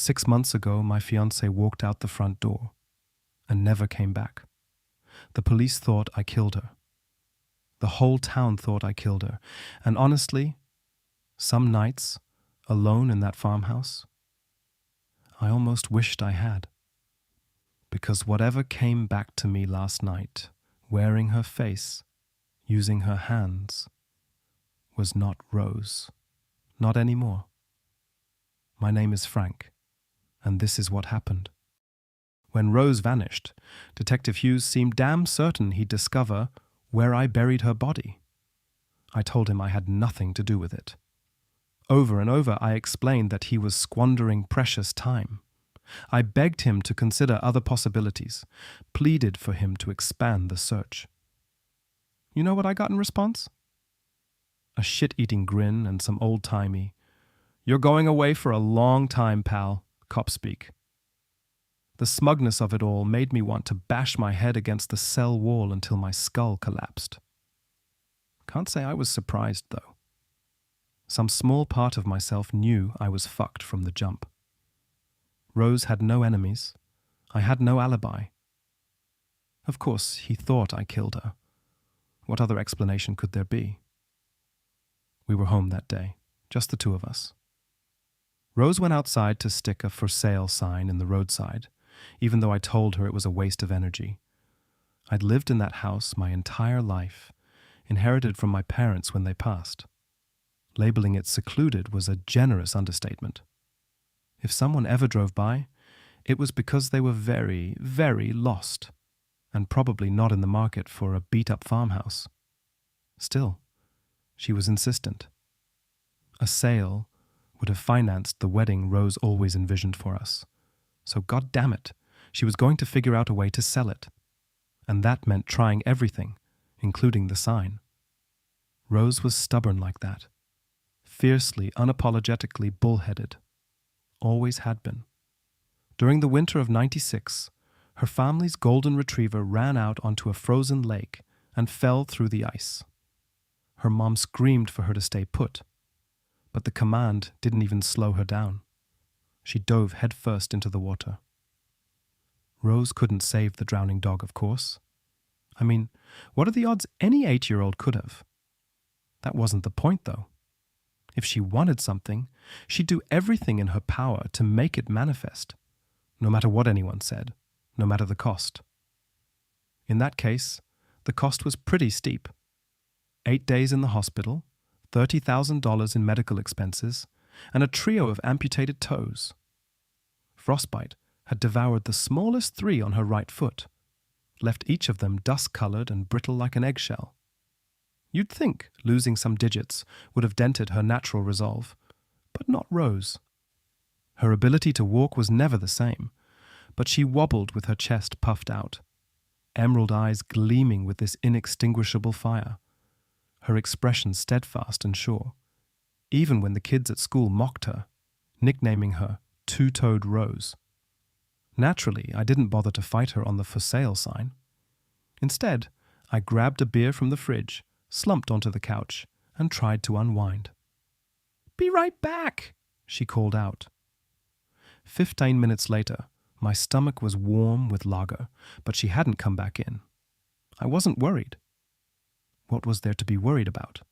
6 months ago, my fiancée walked out the front door and never came back. The police thought I killed her. The whole town thought I killed her. And honestly, some nights, alone in that farmhouse, I almost wished I had. Because whatever came back to me last night, wearing her face, using her hands, was not Rose. Not anymore. My name is Frank, and this is what happened. When Rose vanished, Detective Hughes seemed damn certain he'd discover where I buried her body. I told him I had nothing to do with it. Over and over I explained that he was squandering precious time. I begged him to consider other possibilities, pleaded for him to expand the search. You know what I got in response? A shit-eating grin and some old-timey, "You're going away for a long time, pal," cop speak. The smugness of it all made me want to bash my head against the cell wall until my skull collapsed. Can't say I was surprised, though. Some small part of myself knew I was fucked from the jump. Rose had no enemies. I had no alibi. Of course, he thought I killed her. What other explanation could there be? We were home that day, just the two of us. Rose went outside to stick a "for sale" sign in the roadside, even though I told her it was a waste of energy. I'd lived in that house my entire life, inherited from my parents when they passed. Labeling it secluded was a generous understatement. If someone ever drove by, it was because they were very, very lost, and probably not in the market for a beat-up farmhouse. Still, she was insistent. A sale would have financed the wedding Rose always envisioned for us. So God damn it, she was going to figure out a way to sell it. And that meant trying everything, including the sign. Rose was stubborn like that. Fiercely, unapologetically bullheaded. Always had been. During the winter of '96, her family's golden retriever ran out onto a frozen lake and fell through the ice. Her mom screamed for her to stay put, but the command didn't even slow her down. She dove headfirst into the water. Rose couldn't save the drowning dog, of course. I mean, what are the odds any 8-year-old could have? That wasn't the point, though. If she wanted something, she'd do everything in her power to make it manifest, no matter what anyone said, no matter the cost. In that case, the cost was pretty steep. 8 days in the hospital, $30,000 in medical expenses, and a trio of amputated toes. Frostbite had devoured the smallest 3 on her right foot, left each of them dust-colored and brittle like an eggshell. You'd think losing some digits would have dented her natural resolve, but not Rose. Her ability to walk was never the same, but she wobbled with her chest puffed out, emerald eyes gleaming with this inextinguishable fire, her expression steadfast and sure, even when the kids at school mocked her, nicknaming her Two-Toed Rose. Naturally, I didn't bother to fight her on the "for sale" sign. Instead, I grabbed a beer from the fridge, slumped onto the couch, and tried to unwind. "Be right back," she called out. 15 minutes later, my stomach was warm with lager, but she hadn't come back in. I wasn't worried. What was there to be worried about?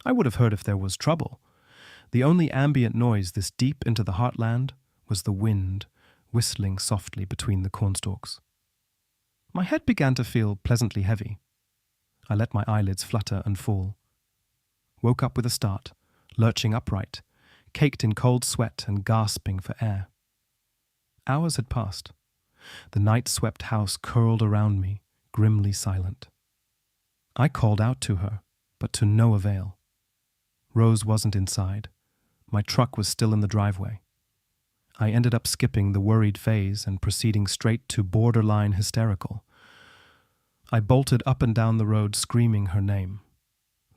I would have heard if there was trouble. The only ambient noise this deep into the heartland was the wind whistling softly between the cornstalks. My head began to feel pleasantly heavy. I let my eyelids flutter and fall. Woke up with a start, lurching upright, caked in cold sweat and gasping for air. Hours had passed. The night-swept house curled around me, grimly silent. I called out to her, but to no avail. Rose wasn't inside. My truck was still in the driveway. I ended up skipping the worried phase and proceeding straight to borderline hysterical. I bolted up and down the road screaming her name.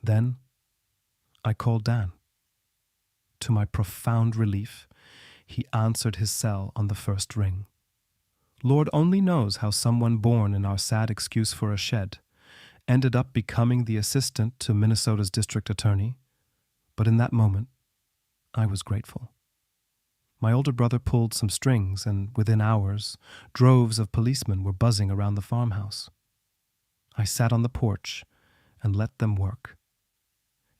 Then I called Dan. To my profound relief, he answered his cell on the first ring. Lord only knows how someone born in our sad excuse for a shed ended up becoming the assistant to Minnesota's district attorney, but in that moment, I was grateful. My older brother pulled some strings, and within hours, droves of policemen were buzzing around the farmhouse. I sat on the porch and let them work.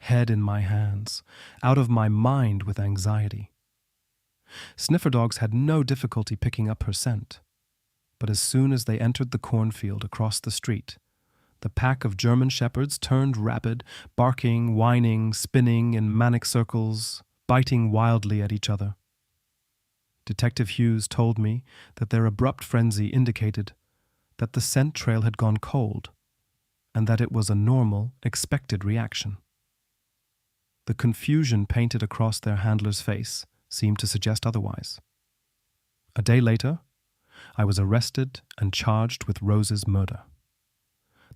Head in my hands, out of my mind with anxiety. Sniffer dogs had no difficulty picking up her scent, but as soon as they entered the cornfield across the street, the pack of German shepherds turned rabid, barking, whining, spinning in manic circles, biting wildly at each other. Detective Hughes told me that their abrupt frenzy indicated that the scent trail had gone cold, and that it was a normal, expected reaction. The confusion painted across their handler's face seemed to suggest otherwise. A day later, I was arrested and charged with Rose's murder.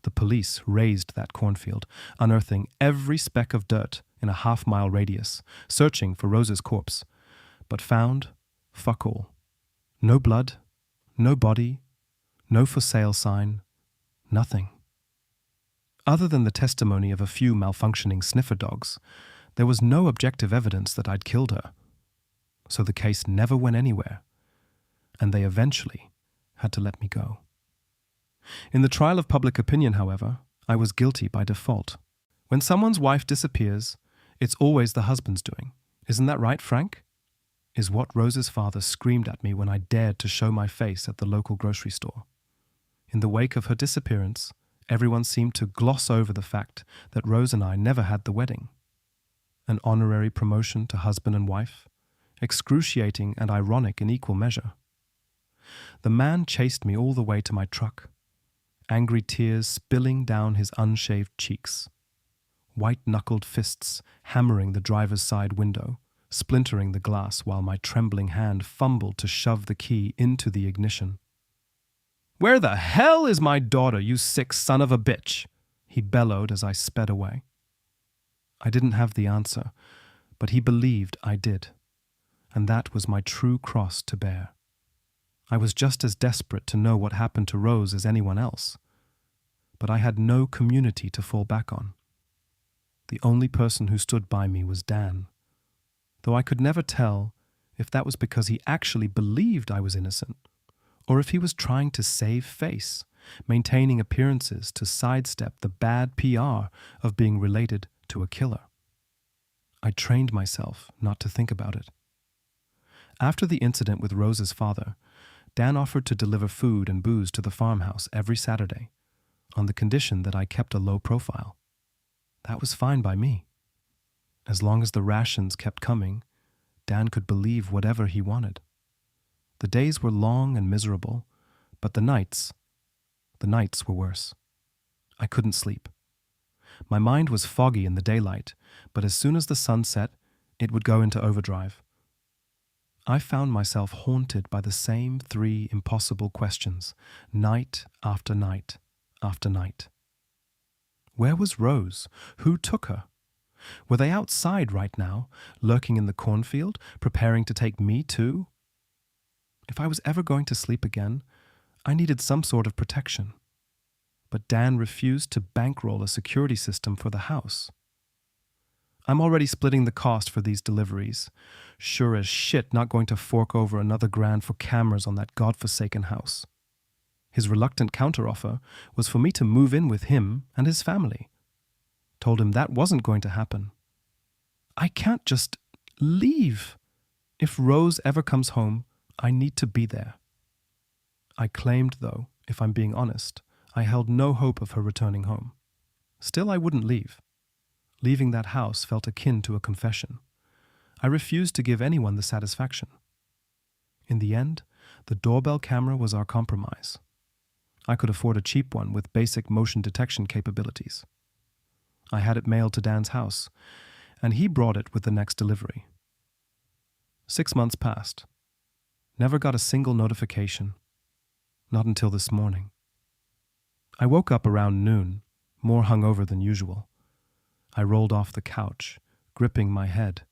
The police razed that cornfield, unearthing every speck of dirt in a half-mile radius, searching for Rose's corpse, but found fuck all. No blood, no body, no for sale sign, nothing. Other than the testimony of a few malfunctioning sniffer dogs, there was no objective evidence that I'd killed her. So the case never went anywhere, and they eventually had to let me go. In the trial of public opinion, however, I was guilty by default. When someone's wife disappears, it's always the husband's doing. Isn't that right, Frank? Is what Rose's father screamed at me when I dared to show my face at the local grocery store. In the wake of her disappearance, everyone seemed to gloss over the fact that Rose and I never had the wedding. An honorary promotion to husband and wife, excruciating and ironic in equal measure. The man chased me all the way to my truck, angry tears spilling down his unshaved cheeks, white-knuckled fists hammering the driver's side window, splintering the glass while my trembling hand fumbled to shove the key into the ignition. "Where the hell is my daughter, you sick son of a bitch?" he bellowed as I sped away. I didn't have the answer, but he believed I did, and that was my true cross to bear. I was just as desperate to know what happened to Rose as anyone else, but I had no community to fall back on. The only person who stood by me was Dan, though I could never tell if that was because he actually believed I was innocent, or if he was trying to save face, maintaining appearances to sidestep the bad PR of being related to a killer. I trained myself not to think about it. After the incident with Rose's father, Dan offered to deliver food and booze to the farmhouse every Saturday, on the condition that I kept a low profile. That was fine by me. As long as the rations kept coming, Dan could believe whatever he wanted. The days were long and miserable, but the nights were worse. I couldn't sleep. My mind was foggy in the daylight, but as soon as the sun set, it would go into overdrive. I found myself haunted by the same 3 impossible questions, night after night after night. Where was Rose? Who took her? Were they outside right now, lurking in the cornfield, preparing to take me too? If I was ever going to sleep again, I needed some sort of protection. But Dan refused to bankroll a security system for the house. I'm already splitting the cost for these deliveries. Sure as shit not going to fork over another $1,000 for cameras on that godforsaken house. His reluctant counteroffer was for me to move in with him and his family. Told him that wasn't going to happen. I can't just leave. If Rose ever comes home, I need to be there. I claimed, though, if I'm being honest, I held no hope of her returning home. Still, I wouldn't leave. Leaving that house felt akin to a confession. I refused to give anyone the satisfaction. In the end, the doorbell camera was our compromise. I could afford a cheap one with basic motion detection capabilities. I had it mailed to Dan's house, and he brought it with the next delivery. 6 months passed. Never got a single notification. Not until this morning. I woke up around noon, more hungover than usual. I rolled off the couch, gripping my head,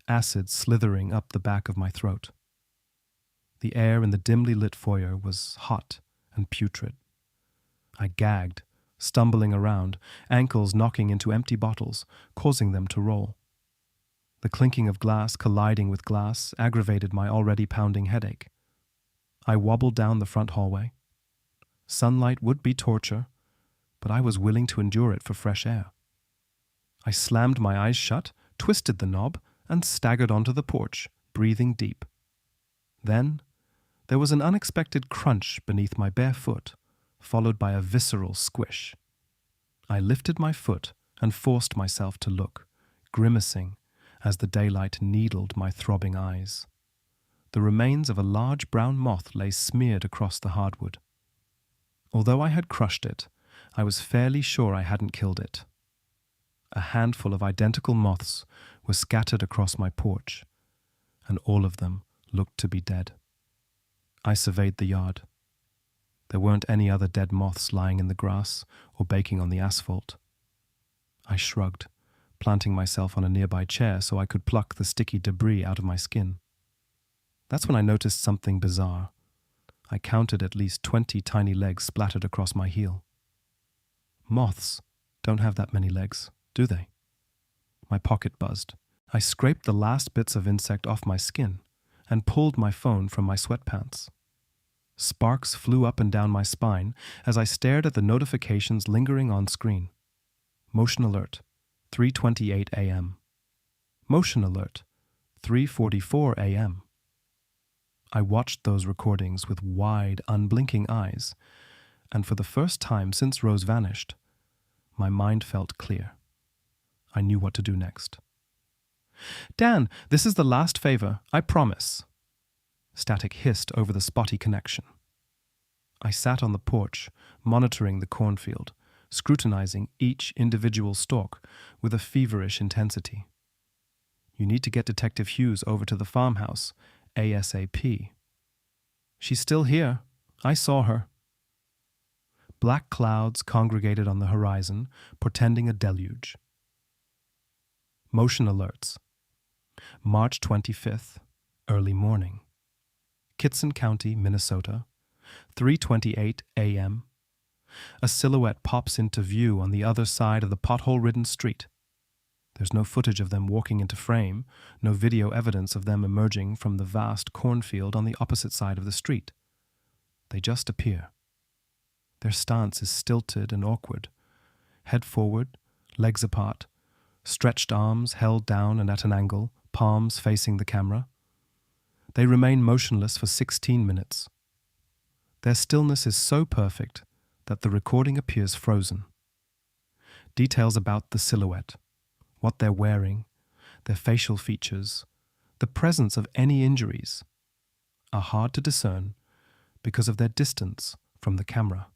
acid slithering up the back of my throat. The air in the dimly lit foyer was hot and putrid. I gagged, stumbling around, ankles knocking into empty bottles, causing them to roll. The clinking of glass colliding with glass aggravated my already pounding headache. I wobbled down the front hallway. Sunlight would be torture, but I was willing to endure it for fresh air. I slammed my eyes shut, twisted the knob, and staggered onto the porch, breathing deep. Then, there was an unexpected crunch beneath my bare foot, followed by a visceral squish. I lifted my foot and forced myself to look, grimacing as the daylight needled my throbbing eyes. The remains of a large brown moth lay smeared across the hardwood. Although I had crushed it, I was fairly sure I hadn't killed it. A handful of identical moths were scattered across my porch, and all of them looked to be dead. I surveyed the yard. There weren't any other dead moths lying in the grass or baking on the asphalt. I shrugged, planting myself on a nearby chair so I could pluck the sticky debris out of my skin. That's when I noticed something bizarre. I counted at least 20 tiny legs splattered across my heel. Moths don't have that many legs, do they? My pocket buzzed. I scraped the last bits of insect off my skin and pulled my phone from my sweatpants. Sparks flew up and down my spine as I stared at the notifications lingering on screen. Motion alert, 3:28 a.m. Motion alert, 3:44 a.m. I watched those recordings with wide, unblinking eyes, and for the first time since Rose vanished, my mind felt clear. I knew what to do next. "Dan, this is the last favor, I promise." Static hissed over the spotty connection. I sat on the porch, monitoring the cornfield, scrutinizing each individual stalk with a feverish intensity. "You need to get Detective Hughes over to the farmhouse, ASAP. She's still here. I saw her." Black clouds congregated on the horizon, portending a deluge. Motion alerts. March 25th, early morning. Kitson County, Minnesota, 3:28 a.m. A silhouette pops into view on the other side of the pothole-ridden street. There's no footage of them walking into frame, no video evidence of them emerging from the vast cornfield on the opposite side of the street. They just appear. Their stance is stilted and awkward. Head forward, legs apart, stretched arms held down and at an angle, palms facing the camera. They remain motionless for 16 minutes. Their stillness is so perfect that the recording appears frozen. Details about the silhouette, what they're wearing, their facial features, the presence of any injuries, are hard to discern because of their distance from the camera.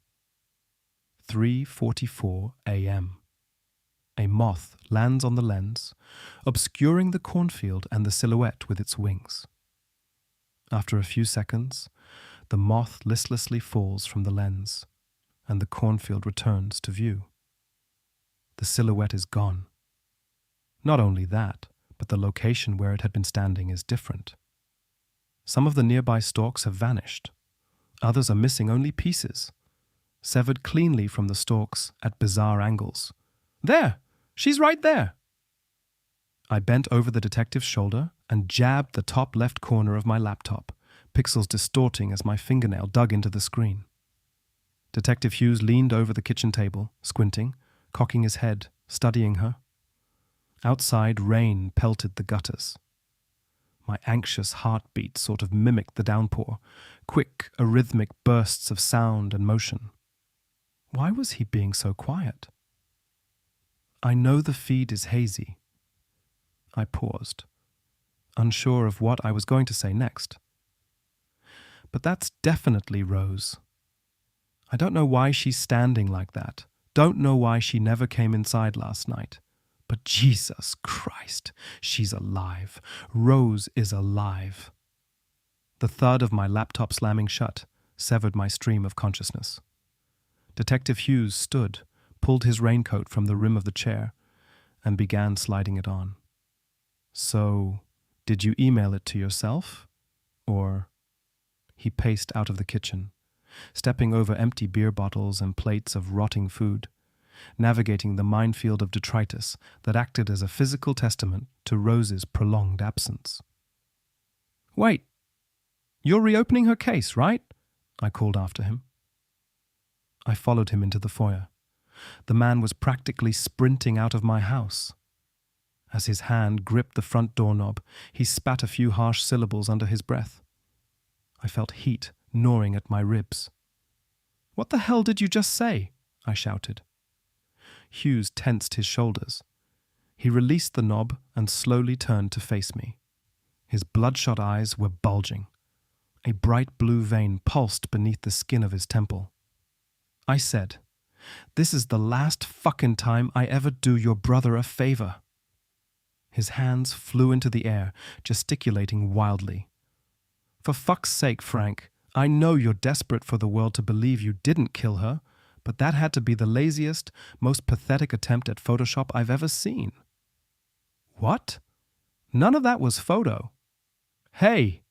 3:44 a.m. A moth lands on the lens, obscuring the cornfield and the silhouette with its wings. After a few seconds, the moth listlessly falls from the lens, and the cornfield returns to view. The silhouette is gone. Not only that, but the location where it had been standing is different. Some of the nearby stalks have vanished. Others are missing only pieces, severed cleanly from the stalks at bizarre angles. "There! She's right there!" I bent over the detective's shoulder and jabbed the top left corner of my laptop, pixels distorting as my fingernail dug into the screen. Detective Hughes leaned over the kitchen table, squinting, cocking his head, studying her. Outside, rain pelted the gutters. My anxious heartbeat sort of mimicked the downpour, quick, arrhythmic bursts of sound and motion. Why was he being so quiet? I know the feed is hazy. I paused, unsure of what I was going to say next. But that's definitely Rose. I don't know why she's standing like that. Don't know why she never came inside last night. But Jesus Christ, she's alive. Rose is alive. The thud of my laptop slamming shut severed my stream of consciousness. Detective Hughes stood, pulled his raincoat from the rim of the chair, and began sliding it on. "So, did you email it to yourself? Or—" He paced out of the kitchen, stepping over empty beer bottles and plates of rotting food, navigating the minefield of detritus that acted as a physical testament to Rose's prolonged absence. "Wait, you're reopening her case, right?" I called after him. I followed him into the foyer. The man was practically sprinting out of my house. As his hand gripped the front doorknob, he spat a few harsh syllables under his breath. I felt heat gnawing at my ribs. "What the hell did you just say?" I shouted. Hughes tensed his shoulders. He released the knob and slowly turned to face me. His bloodshot eyes were bulging. A bright blue vein pulsed beneath the skin of his temple. I said, "This is the last fucking time I ever do your brother a favor." His hands flew into the air, gesticulating wildly. "For fuck's sake, Frank, I know you're desperate for the world to believe you didn't kill her, but that had to be the laziest, most pathetic attempt at Photoshop I've ever seen." "What? None of that was photo." "Hey!"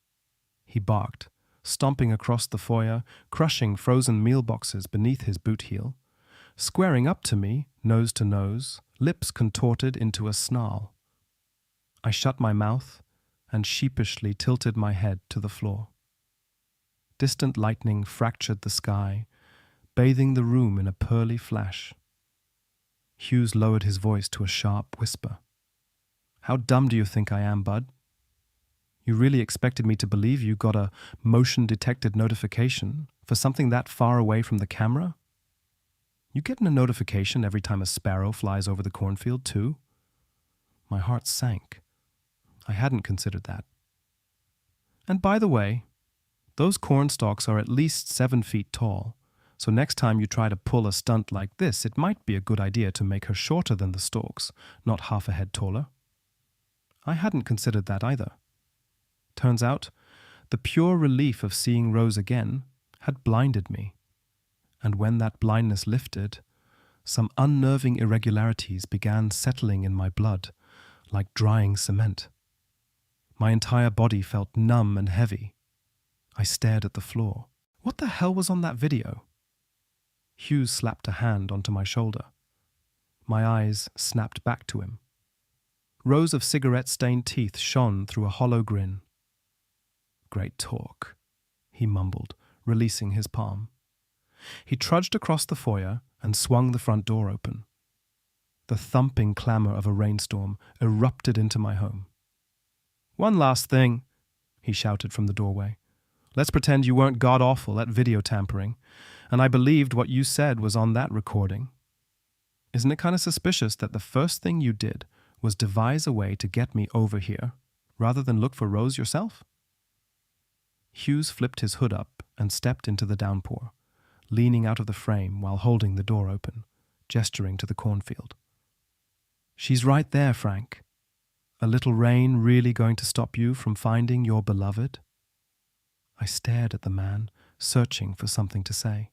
he barked, stomping across the foyer, crushing frozen meal boxes beneath his boot heel, squaring up to me, nose to nose, lips contorted into a snarl. I shut my mouth and sheepishly tilted my head to the floor. Distant lightning fractured the sky, bathing the room in a pearly flash. Hughes lowered his voice to a sharp whisper. "How dumb do you think I am, bud? You really expected me to believe you got a motion-detected notification for something that far away from the camera? You getting a notification every time a sparrow flies over the cornfield, too?" My heart sank. I hadn't considered that. "And by the way, those corn stalks are at least 7 feet tall, so next time you try to pull a stunt like this, it might be a good idea to make her shorter than the stalks, not half a head taller." I hadn't considered that either. Turns out, the pure relief of seeing Rose again had blinded me. And when that blindness lifted, some unnerving irregularities began settling in my blood, like drying cement. My entire body felt numb and heavy. I stared at the floor. What the hell was on that video? Hughes slapped a hand onto my shoulder. My eyes snapped back to him. Rows of cigarette-stained teeth shone through a hollow grin. "Great talk," he mumbled, releasing his palm. He trudged across the foyer and swung the front door open. The thumping clamor of a rainstorm erupted into my home. "One last thing," he shouted from the doorway. "Let's pretend you weren't god-awful at video tampering, and I believed what you said was on that recording. Isn't it kind of suspicious that the first thing you did was devise a way to get me over here, rather than look for Rose yourself?" Hughes flipped his hood up and stepped into the downpour, leaning out of the frame while holding the door open, gesturing to the cornfield. "She's right there, Frank. A little rain really going to stop you from finding your beloved?" I stared at the man, searching for something to say.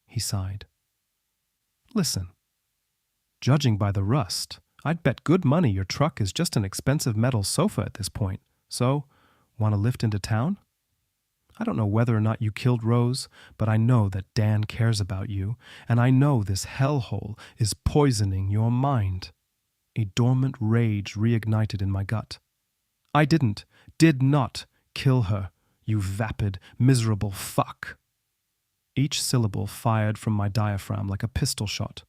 He sighed. "Listen, judging by the rust, I'd bet good money your truck is just an expensive metal sofa at this point. So, want to lift into town? I don't know whether or not you killed Rose, but I know that Dan cares about you, and I know this hellhole is poisoning your mind." A dormant rage reignited in my gut. "I did not kill her, you vapid, miserable fuck." Each syllable fired from my diaphragm like a pistol shot.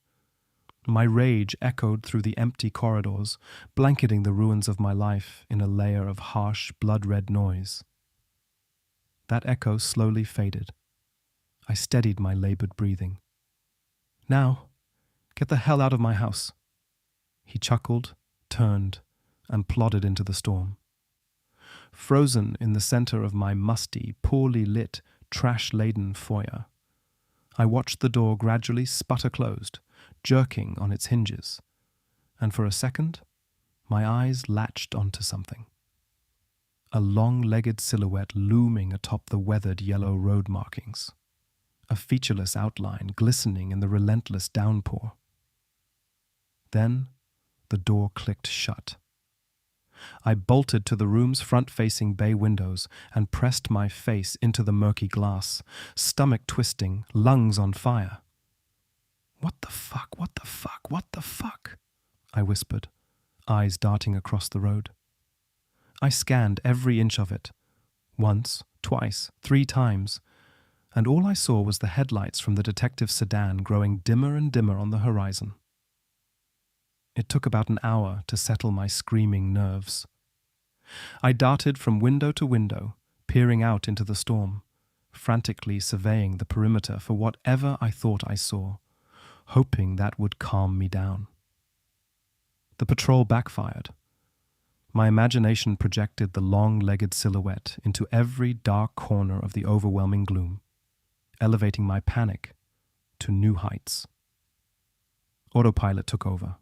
My rage echoed through the empty corridors, blanketing the ruins of my life in a layer of harsh, blood-red noise. That echo slowly faded. I steadied my labored breathing. "Now, get the hell out of my house." He chuckled, turned, and plodded into the storm. Frozen in the center of my musty, poorly lit, trash-laden foyer, I watched the door gradually sputter closed, jerking on its hinges, and for a second, my eyes latched onto something. A long-legged silhouette looming atop the weathered yellow road markings. A featureless outline glistening in the relentless downpour. Then, the door clicked shut. I bolted to the room's front-facing bay windows and pressed my face into the murky glass, stomach twisting, lungs on fire. "What the fuck? What the fuck? What the fuck?" I whispered, eyes darting across the road. I scanned every inch of it, once, twice, 3 times, and all I saw was the headlights from the detective's sedan growing dimmer and dimmer on the horizon. It took about an hour to settle my screaming nerves. I darted from window to window, peering out into the storm, frantically surveying the perimeter for whatever I thought I saw, hoping that would calm me down. The patrol backfired. My imagination projected the long-legged silhouette into every dark corner of the overwhelming gloom, elevating my panic to new heights. Autopilot took over.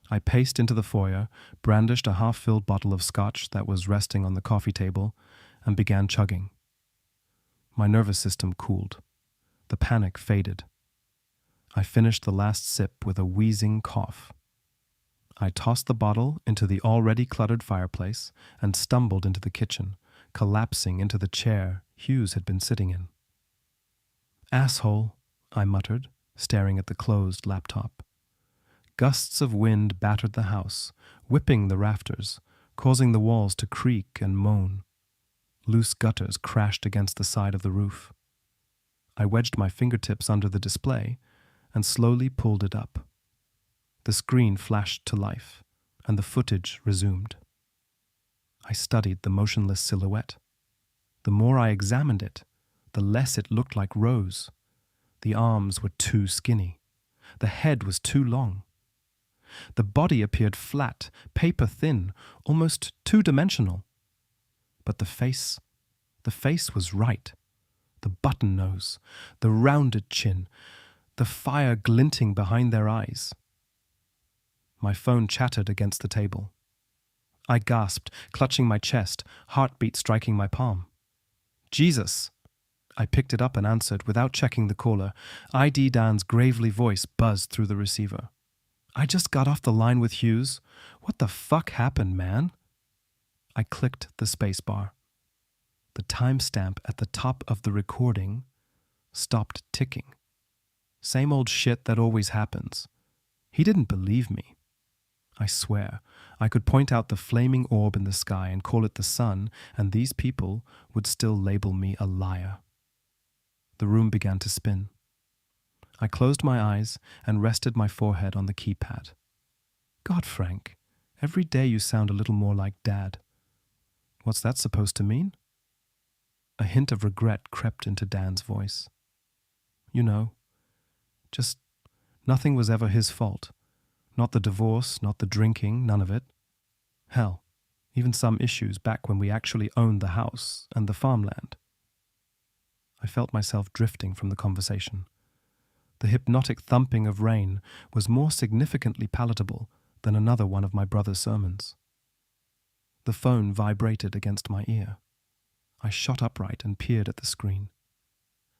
I paced into the foyer, brandished a half-filled bottle of scotch that was resting on the coffee table, and began chugging. My nervous system cooled. The panic faded. I finished the last sip with a wheezing cough. I tossed the bottle into the already cluttered fireplace and stumbled into the kitchen, collapsing into the chair Hughes had been sitting in. "Asshole," I muttered, staring at the closed laptop. Gusts of wind battered the house, whipping the rafters, causing the walls to creak and moan. Loose gutters crashed against the side of the roof. I wedged my fingertips under the display and slowly pulled it up. The screen flashed to life, and the footage resumed. I studied the motionless silhouette. The more I examined it, the less it looked like Rose. The arms were too skinny. The head was too long. The body appeared flat, paper-thin, almost two-dimensional. But the face was right. The button nose, the rounded chin, the fire glinting behind their eyes. My phone chattered against the table. I gasped, clutching my chest, heartbeat striking my palm. "Jesus!" I picked it up and answered without checking the caller. ID Dan's gravely voice buzzed through the receiver. "I just got off the line with Hughes. What the fuck happened, man?" I clicked the spacebar. The timestamp at the top of the recording stopped ticking. Same old shit that always happens. He didn't believe me. I swear, I could point out the flaming orb in the sky and call it the sun, and these people would still label me a liar. The room began to spin. I closed my eyes and rested my forehead on the keypad. "God, Frank, every day you sound a little more like Dad." What's that supposed to mean? A hint of regret crept into Dan's voice. "You know, just nothing was ever his fault. Not the divorce, not the drinking, none of it. Hell, even some issues back when we actually owned the house and the farmland." I felt myself drifting from the conversation. The hypnotic thumping of rain was more significantly palatable than another one of my brother's sermons. The phone vibrated against my ear. I shot upright and peered at the screen.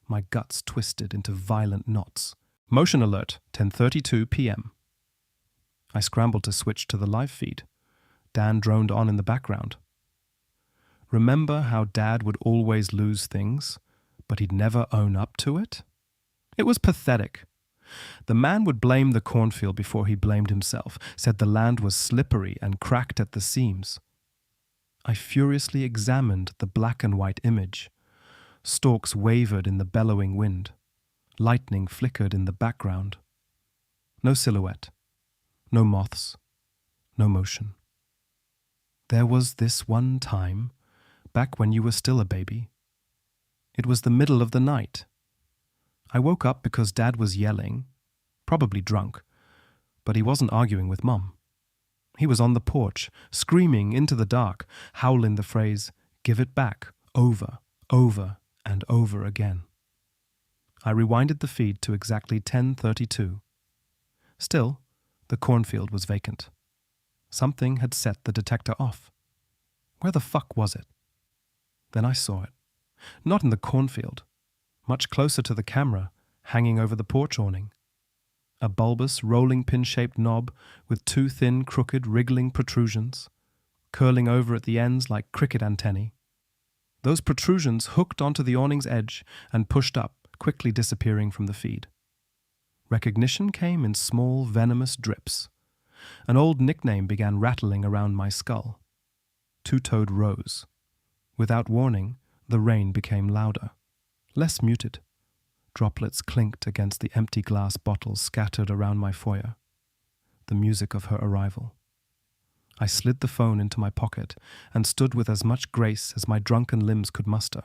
My guts twisted into violent knots. "Motion alert, 10:32 p.m. I scrambled to switch to the live feed. Dan droned on in the background. "Remember how Dad would always lose things, but he'd never own up to it? It was pathetic. The man would blame the cornfield before he blamed himself, said the land was slippery and cracked at the seams. I furiously examined the black and white image. Stalks wavered in the bellowing wind. Lightning flickered in the background. No silhouette. No moths. No motion. There was this one time, back when you were still a baby. It was the middle of the night. I woke up because Dad was yelling, probably drunk, but he wasn't arguing with Mum. He was on the porch, screaming into the dark, howling the phrase, "Give it back," over, and over again. I rewinded the feed to exactly 10:32. Still, the cornfield was vacant. Something had set the detector off. Where the fuck was it? Then I saw it. Not in the cornfield. Much closer to the camera, hanging over the porch awning. A bulbous, rolling pin-shaped knob with two thin, crooked, wriggling protrusions, curling over at the ends like cricket antennae. Those protrusions hooked onto the awning's edge and pushed up, quickly disappearing from the feed. Recognition came in small, venomous drips. An old nickname began rattling around my skull. Two-Toed Rose. Without warning, the rain became louder, less muted. Droplets clinked against the empty glass bottles scattered around my foyer. The music of her arrival. I slid the phone into my pocket and stood with as much grace as my drunken limbs could muster,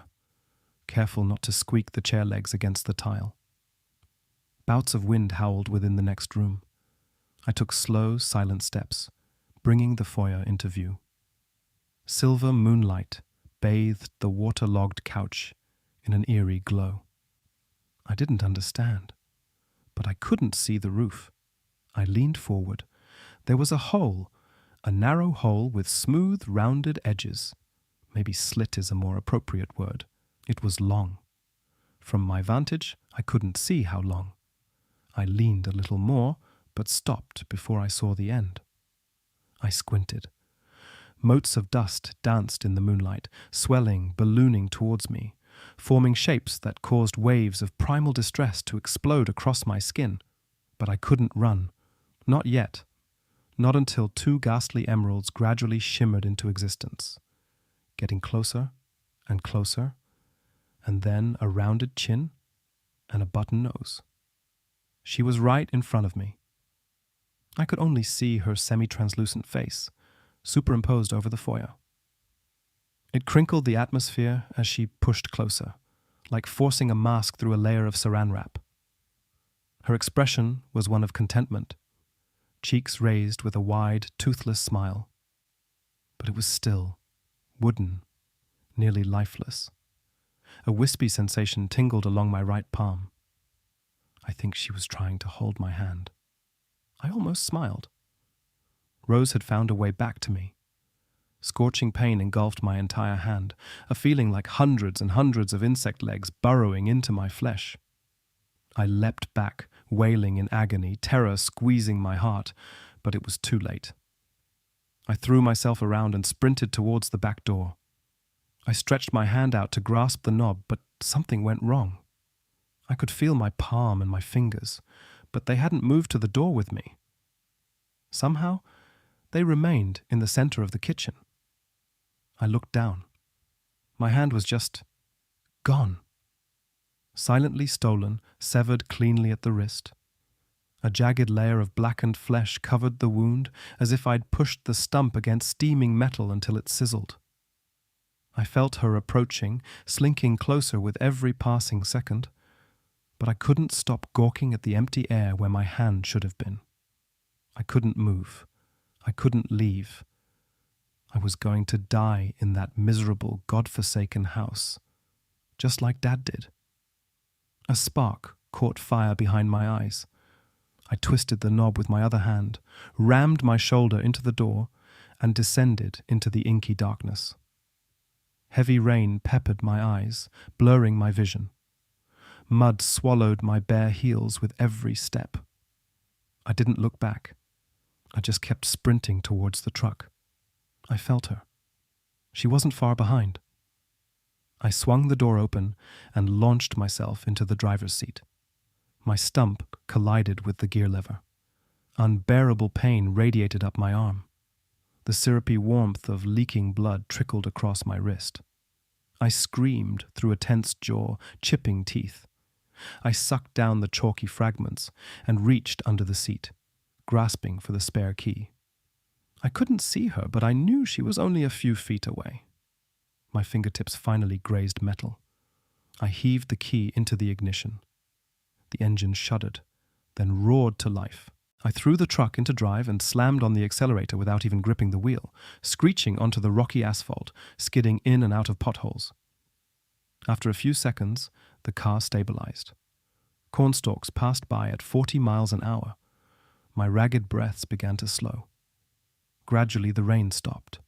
careful not to squeak the chair legs against the tile. Bouts of wind howled within the next room. I took slow, silent steps, bringing the foyer into view. Silver moonlight bathed the waterlogged couch in an eerie glow. I didn't understand, but I couldn't see the roof. I leaned forward. There was a hole, a narrow hole with smooth, rounded edges. Maybe slit is a more appropriate word. It was long. From my vantage, I couldn't see how long. I leaned a little more, but stopped before I saw the end. I squinted. Motes of dust danced in the moonlight, swelling, ballooning towards me, forming shapes that caused waves of primal distress to explode across my skin. But I couldn't run. Not yet. Not until two ghastly emeralds gradually shimmered into existence, getting closer and closer, and then a rounded chin and a button nose. She was right in front of me. I could only see her semi-translucent face, superimposed over the foyer. It crinkled the atmosphere as she pushed closer, like forcing a mask through a layer of saran wrap. Her expression was one of contentment, cheeks raised with a wide, toothless smile. But it was still, wooden, nearly lifeless. A wispy sensation tingled along my right palm. I think she was trying to hold my hand. I almost smiled. Rose had found a way back to me. Scorching pain engulfed my entire hand, a feeling like hundreds and hundreds of insect legs burrowing into my flesh. I leapt back, wailing in agony, terror squeezing my heart, but it was too late. I threw myself around and sprinted towards the back door. I stretched my hand out to grasp the knob, but something went wrong. I could feel my palm and my fingers, but they hadn't moved to the door with me. Somehow, they remained in the center of the kitchen. I looked down. My hand was just gone. Silently stolen, severed cleanly at the wrist. A jagged layer of blackened flesh covered the wound as if I'd pushed the stump against steaming metal until it sizzled. I felt her approaching, slinking closer with every passing second, but I couldn't stop gawking at the empty air where my hand should have been. I couldn't move. I couldn't leave. I was going to die in that miserable, God-forsaken house, just like Dad did. A spark caught fire behind my eyes. I twisted the knob with my other hand, rammed my shoulder into the door, and descended into the inky darkness. Heavy rain peppered my eyes, blurring my vision. Mud swallowed my bare heels with every step. I didn't look back. I just kept sprinting towards the truck. I felt her. She wasn't far behind. I swung the door open and launched myself into the driver's seat. My stump collided with the gear lever. Unbearable pain radiated up my arm. The syrupy warmth of leaking blood trickled across my wrist. I screamed through a tense jaw, chipping teeth. I sucked down the chalky fragments and reached under the seat, grasping for the spare key. I couldn't see her, but I knew she was only a few feet away. My fingertips finally grazed metal. I heaved the key into the ignition. The engine shuddered, then roared to life. I threw the truck into drive and slammed on the accelerator without even gripping the wheel, screeching onto the rocky asphalt, skidding in and out of potholes. After a few seconds, the car stabilized. Cornstalks passed by at 40 miles an hour. My ragged breaths began to slow. Gradually, the rain stopped.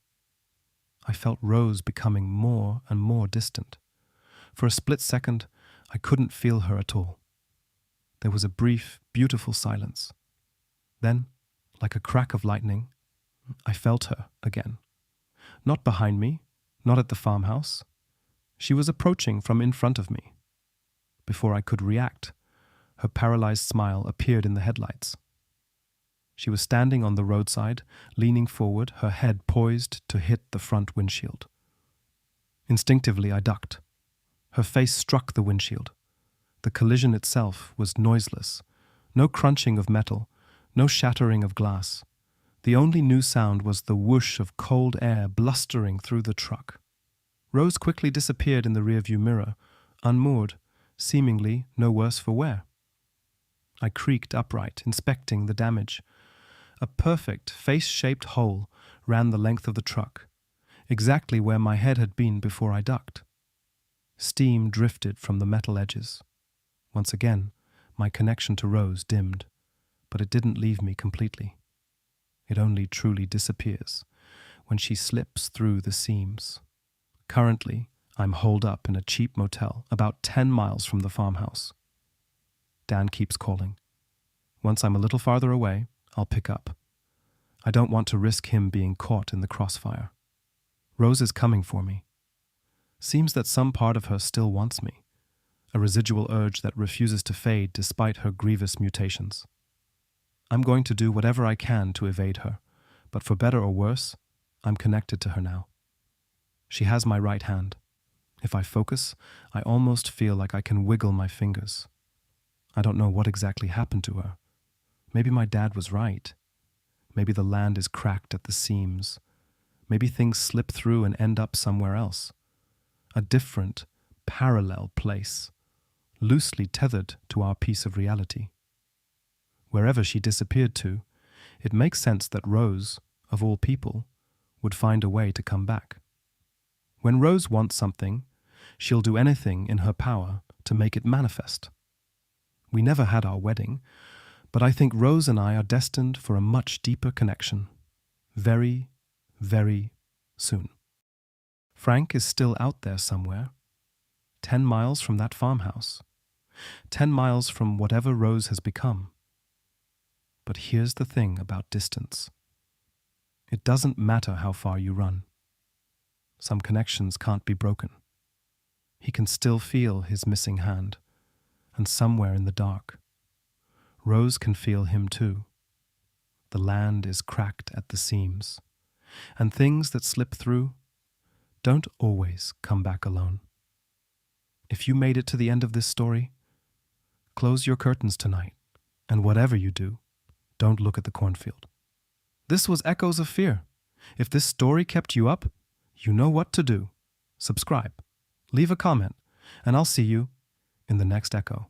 I felt Rose becoming more and more distant. For a split second, I couldn't feel her at all. There was a brief, beautiful silence. Then, like a crack of lightning, I felt her again. Not behind me, not at the farmhouse. She was approaching from in front of me. Before I could react, Her paralyzed smile appeared in the headlights. She was standing on the roadside, leaning forward, her head poised to hit the front windshield. Instinctively, I ducked. Her face struck the windshield. The collision itself was noiseless. No crunching of metal, no shattering of glass. The only new sound was the whoosh of cold air blustering through the truck. Rose quickly disappeared in the rearview mirror, unmoored, seemingly no worse for wear. I creaked upright, inspecting the damage. A perfect, face-shaped hole ran the length of the truck, exactly where my head had been before I ducked. Steam drifted from the metal edges. Once again, my connection to Rose dimmed, but it didn't leave me completely. It only truly disappears when she slips through the seams. Currently, I'm holed up in a cheap motel about 10 miles from the farmhouse. Dan keeps calling. Once I'm a little farther away, I'll pick up. I don't want to risk him being caught in the crossfire. Rose is coming for me. Seems that some part of her still wants me, a residual urge that refuses to fade despite her grievous mutations. I'm going to do whatever I can to evade her, but for better or worse, I'm connected to her now. She has my right hand. If I focus, I almost feel like I can wiggle my fingers. I don't know what exactly happened to her. Maybe my dad was right. Maybe the land is cracked at the seams. Maybe things slip through and end up somewhere else. A different, parallel place, loosely tethered to our piece of reality. Wherever she disappeared to, it makes sense that Rose, of all people, would find a way to come back. When Rose wants something, she'll do anything in her power to make it manifest. We never had our wedding, but I think Rose and I are destined for a much deeper connection. Very, very soon. Frank is still out there somewhere. 10 miles from that farmhouse. 10 miles from whatever Rose has become. But here's the thing about distance. It doesn't matter how far you run. Some connections can't be broken. He can still feel his missing hand, and somewhere in the dark, Rose can feel him too. The land is cracked at the seams, and things that slip through don't always come back alone. If you made it to the end of this story, close your curtains tonight, and whatever you do, don't look at the cornfield. This was Echoes of Fear. If this story kept you up, you know what to do. Subscribe, leave a comment, and I'll see you in the next echo.